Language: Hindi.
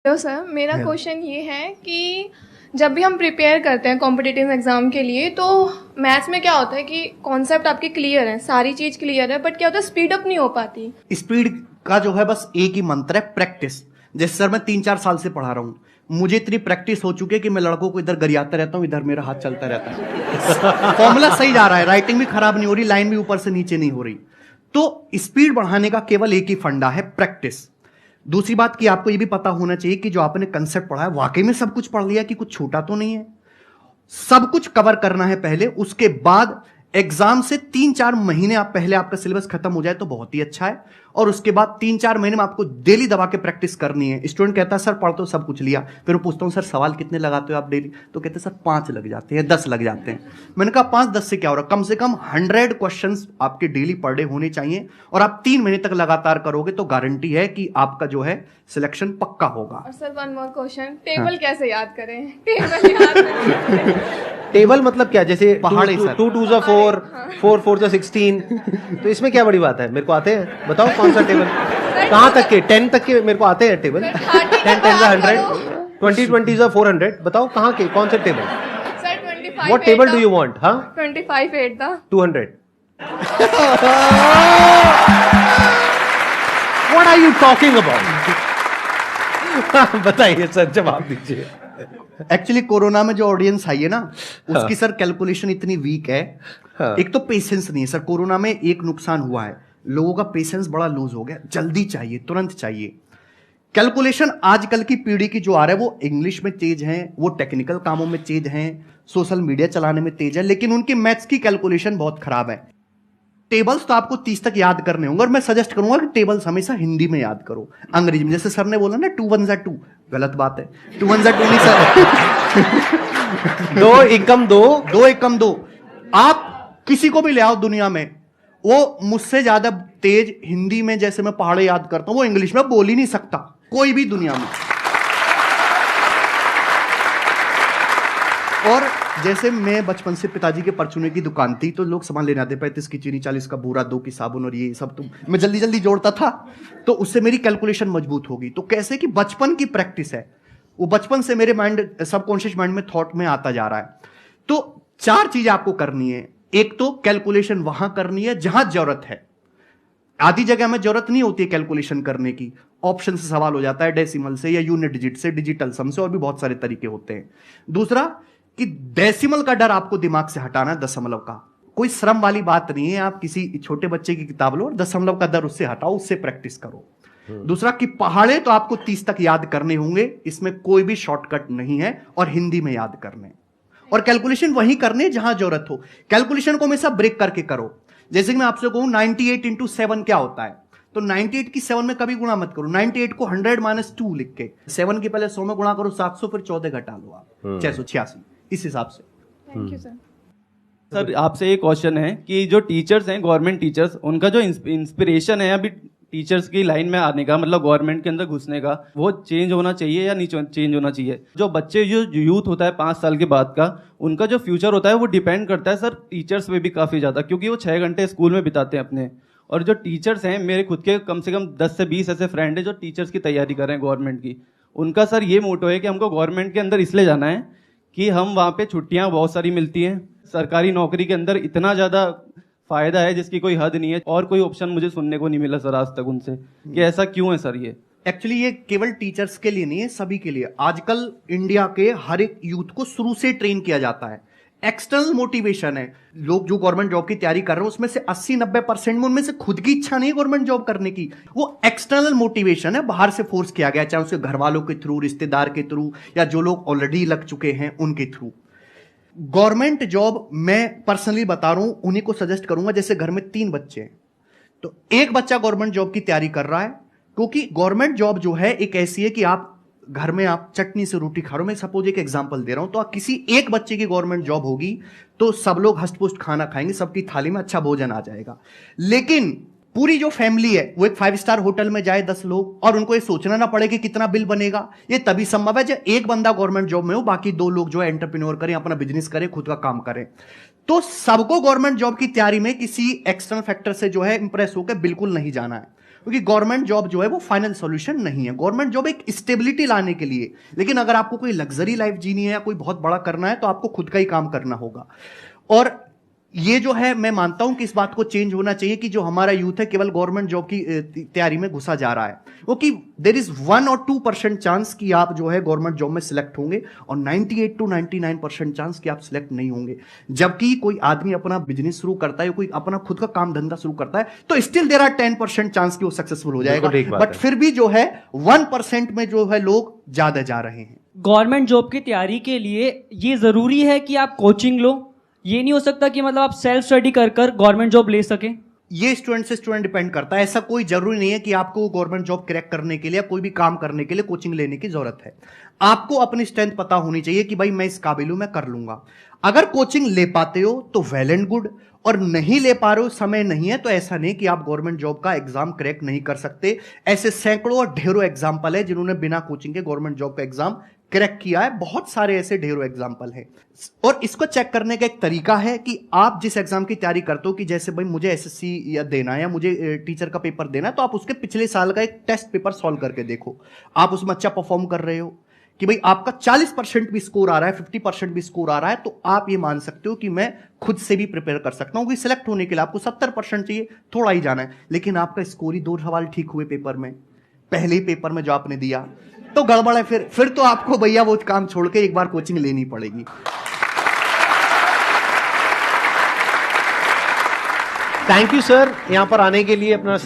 हेलो सर, मेरा है। क्वेश्चन ये है कि जब भी हम प्रिपेयर करते हैं कॉम्पिटिटिव एग्ज़ाम के लिए, तो मैथ्स में क्या होता है कि कॉन्सेप्ट आपके क्लियर है, सारी चीज़ क्लियर है, बट क्या होता है स्पीड अप नहीं हो पाती। स्पीड का जो है बस एक ही मंत्र है, प्रैक्टिस। जैसे सर मैं 3-4 साल से पढ़ा रहा हूं, मुझे इतनी प्रैक्टिस हो चुकी है कि मैं लड़कों को इधर गरियाता रहता हूं, इधर मेरा हाथ चलता रहता है। फॉर्मूला सही जा रहा है, राइटिंग भी खराब नहीं हो रही, लाइन भी ऊपर से नीचे नहीं हो रही। तो स्पीड बढ़ाने का केवल एक ही फंडा है, प्रैक्टिस। दूसरी बात कि आपको यह भी पता होना चाहिए कि जो आपने कंसेप्ट पढ़ा है वाकई में सब कुछ पढ़ लिया कि कुछ छूटा तो नहीं है। सब कुछ कवर करना है पहले, उसके बाद एग्जाम से 3-4 महीने आप पहले आपका सिलेबस खत्म हो जाए तो बहुत ही अच्छा है। और उसके बाद 3-4 महीने में आपको डेली दबा के प्रैक्टिस करनी है। स्टूडेंट कहता है सर पढ़ तो सब कुछ लिया, फिर मैं पूछता हूं सर सवाल कितने लगाते हो आप डेली, तो कहते हैं सर 5 लग जाते हैं, 10 लग जाते हैं। मैंने कहा 5-10 से क्या हो रहा, कम से कम 100 क्वेश्चन आपके डेली पर डे होने चाहिए। और आप 3 महीने तक लगातार करोगे तो गारंटी है कि आपका जो है सिलेक्शन पक्का होगा। और sir one more question, table हाँ। कैसे याद करें? टेबल याद नहीं। टेबल मतलब क्या? जैसे पहाड़ी सर। 2 2 जा 4, 4 4 जा 16, तो इसमें क्या बड़ी बात है? मेरे को आते हैं, बताओ कौन सा टेबल। कहाँ तक के? 10 तक के मेरे को आते हैं टेबल। 10 10 जा 100, 20 20 जा 400, बताओ कहाँ के, कौन से table? Sir 25 what table do you want? हाँ, 25 8 था 200। What are you talking about? बताइए सर, जवाब दीजिए। एक्चुअली कोरोना में जो ऑडियंस आई है ना, उसकी सर कैलकुलेशन इतनी वीक है। हाँ। एक तो पेशेंस नहीं है सर। कोरोना में एक नुकसान हुआ है, लोगों का पेशेंस बड़ा लूज हो गया, जल्दी चाहिए, तुरंत चाहिए। कैलकुलेशन आजकल की पीढ़ी की जो आ रहा है वो इंग्लिश में तेज है, वो टेक्निकल कामों में तेज है, सोशल मीडिया चलाने में तेज है, लेकिन उनकी मैथ्स की कैलकुलेशन बहुत खराब है। टेबल्स तो आपको 30 तक याद करने होंगे, और मैं सजेस्ट करूंगा कि टेबल्स हमेशा हिंदी में याद करो। अंग्रेजी में जैसे सर ने बोला ना 2 1 जा 2, गलत बात है। 2 1 जा 2 नहीं सर। 2 एकम 2, 2 एकम 2। आप किसी को भी ले आओ दुनिया में, वो मुझसे ज्यादा तेज हिंदी में जैसे मैं पहाड़े याद करता हूं, वो इंग्लिश में बोल ही नहीं सकता, कोई भी दुनिया में। और जैसे मैं बचपन से पिताजी के परचूने की दुकान थी, तो लोग सामान लेने आते, 35 की चीनी, 40 का बूरा, 2 की साबुन और ये सब, तो मैं जल्दी जल्दी जोड़ता था, तो उससे मेरी कैलकुलेशन मजबूत होगी। तो कैसे कि बचपन की प्रैक्टिस है, वो बचपन से मेरे माइंड, सबकॉन्शियस माइंड में थॉट में आता जा रहा है। तो 4 चीजें आपको करनी है। एक तो कैलकुलेशन वहां करनी है जहां जरूरत है, आधी जगह में जरूरत नहीं होती है कैलकुलेशन करने की। ऑप्शन से सवाल हो जाता है, डेसिमल से या यूनिट डिजिट से, डिजिटल सम से, और भी बहुत सारे तरीके होते हैं। दूसरा कि डेसिमल का डर आपको दिमाग से हटाना है, दशमलव का। कोई श्रम वाली बात नहीं है, आप किसी छोटे बच्चे की किताब लो और दशमलव का डर उससे हटाओ, उससे प्रैक्टिस करो। दूसरा कि पहाड़े तो आपको 30 तक याद करने होंगे, इसमें कोई भी शॉर्टकट नहीं है, और हिंदी में याद करने, और कैलकुलेशन वहीं करने जहां जरूरत हो। कैलकुलेशन को हमेशा ब्रेक करके करो। जैसे कि मैं आपसे कहूं 98 इंटू 7 क्या होता है, तो 98 की 7 में कभी गुणा मत करो। 98 को 100 - 2 लिख के 7 के पहले 100 में गुणा करो, 700, फिर 14 घटा लो आप, 686, इस हिसाब से। Thank you sir. सर आपसे एक क्वेश्चन है कि जो टीचर्स हैं, गवर्नमेंट टीचर्स, उनका जो इंस्पिरेशन है अभी टीचर्स की लाइन में आने का, मतलब गवर्नमेंट के अंदर घुसने का, वो चेंज होना चाहिए या नहीं चेंज होना चाहिए? जो बच्चे, जो यूथ होता है 5 साल के बाद का, उनका जो फ्यूचर होता है वो डिपेंड करता है सर टीचर्स पे भी काफ़ी ज़्यादा, क्योंकि वो 6 घंटे स्कूल में बिताते हैं अपने। और जो टीचर्स हैं, मेरे खुद के कम से कम 10 से 20 ऐसे फ्रेंड हैं जो टीचर्स की तैयारी कर रहे हैं गवर्नमेंट की। उनका सर ये मोटो है कि हमको गवर्नमेंट के अंदर इसलिए जाना है कि हम वहाँ पे छुट्टियाँ बहुत सारी मिलती हैं, सरकारी नौकरी के अंदर इतना ज़्यादा फायदा है जिसकी कोई हद नहीं है, और कोई ऑप्शन मुझे सुनने को नहीं मिला सर आज तक उनसे कि ऐसा क्यों है सर ये। एक्चुअली ये केवल टीचर्स के लिए नहीं है, सभी के लिए। आजकल इंडिया के हर एक यूथ को शुरू से ट्रेन किया जाता है। एक्सटर्नल मोटिवेशन है। लोग जो गवर्नमेंट जॉब की तैयारी कर रहे हैं उसमें से 80-90% में उनमें से खुद की इच्छा नहीं है गवर्नमेंट जॉब करने की, वो एक्सटर्नल मोटिवेशन है, बाहर से फोर्स किया गया, चाहे उसके घर वालों के थ्रू, रिश्तेदार के थ्रू, या जो लोग ऑलरेडी लग चुके हैं उनके थ्रू। गवर्नमेंट जॉब मैं पर्सनली बता रहा हूं, उन्हीं को सजेस्ट करूंगा। जैसे घर में 3 बच्चे हैं, तो एक बच्चा गवर्नमेंट जॉब की तैयारी कर रहा है, क्योंकि गवर्नमेंट जॉब जो है एक ऐसी है कि आप घर में आप चटनी से रोटी खा रहे हो। मैं सपोज एक एग्जांपल दे रहा हूं, तो किसी एक बच्चे की गवर्नमेंट जॉब होगी तो सब लोग हष्ट-पुष्ट खाना खाएंगे, सबकी थाली में अच्छा भोजन आ जाएगा। लेकिन पूरी जो फैमिली है वो एक 5 स्टार होटल में जाए 10 लोग, और उनको ये सोचना ना पड़े कि कितना बिल बनेगा, ये तभी संभव है जब एक बंदा गवर्नमेंट जॉब में हो, बाकी 2 लोग जो है एंटरप्रेन्योर करें, अपना बिजनेस करें, खुद का काम करें। तो सबको गवर्नमेंट जॉब की तैयारी में किसी एक्सटर्नल फैक्टर से जो है इंप्रेस होकर बिल्कुल नहीं जाना है। क्योंकि गवर्नमेंट जॉब जो है वो फाइनल सॉल्यूशन नहीं है। गवर्नमेंट जॉब एक स्टेबिलिटी लाने के लिए, लेकिन अगर आपको कोई लग्जरी लाइफ जीनी है या कोई बहुत बड़ा करना है तो आपको खुद का ही काम करना होगा। और ये जो है, मैं मानता हूं कि इस बात को चेंज होना चाहिए कि जो हमारा यूथ है केवल गवर्नमेंट जॉब की तैयारी में घुसा जा रहा है, क्योंकि देयर इज 1 और 2% चांस कि आप जो है गवर्नमेंट जॉब में सिलेक्ट होंगे और 98 to 99% चांस कि आप सिलेक्ट नहीं होंगे। जबकि कोई आदमी अपना बिजनेस शुरू करता है, कोई अपना खुद का काम धंधा शुरू करता है, तो स्टिल देयर आर 10% चांस कि वो सक्सेसफुल हो जाएगा, बट फिर भी जो है 1% में जो है लोग ज्यादा जा रहे हैं। गवर्नमेंट जॉब की तैयारी के लिए ये जरूरी है कि आप कोचिंग लो, ये नहीं हो सकता कि मतलब आप सेल्फ स्टडी कर गवर्नमेंट जॉब ले सकें? ये स्टूडेंट से स्टूडेंट डिपेंड करता है। ऐसा कोई जरूरी नहीं है कि आपको गवर्नमेंट जॉब क्रैक करने के लिए, कोई भी काम करने के लिए कोचिंग लेने की जरूरत है। आपको अपनी स्ट्रेंथ पता होनी चाहिए कि भाई मैं इस काबिल हूं, मैं कर लूंगा। अगर कोचिंग ले पाते हो तो वेल एंड गुड, और नहीं ले पा रहे हो, समय नहीं है, तो ऐसा नहीं कि आप गवर्नमेंट जॉब का एग्जाम क्रैक नहीं कर सकते। ऐसे सैकड़ों और ढेरों एग्जाम्पल है जिन्होंने बिना कोचिंग के गवर्नमेंट जॉब का एग्जाम क्रैक किया है। बहुत सारे ऐसे ढेरों एग्जाम्पल है। और इसको चेक करने का एक तरीका है कि आप जिस एग्जाम की तैयारी करते हो, कि जैसे भाई मुझे एसएससी या देना है या मुझे टीचर का पेपर देना है, तो आप उसके पिछले साल का एक टेस्ट पेपर सॉल्व करके देखो। आप उसमें अच्छा परफॉर्म कर रहे हो कि भाई आपका 40% भी स्कोर आ रहा है, 50% भी स्कोर आ रहा है, तो आप ये मान सकते हो कि मैं खुद से भी प्रिपेयर कर सकता हूं। कि सिलेक्ट होने के लिए आपको 70% चाहिए, थोड़ा ही जाना है, लेकिन आपका स्कोर ही 2 सवाल ठीक हुए पेपर में, पहले ही पेपर में जो आपने दिया, तो गड़बड़ है। फिर तो आपको भैया वो काम छोड़ के एक बार कोचिंग लेनी पड़ेगी। थैंक यू सर, यहां पर आने के लिए, अपना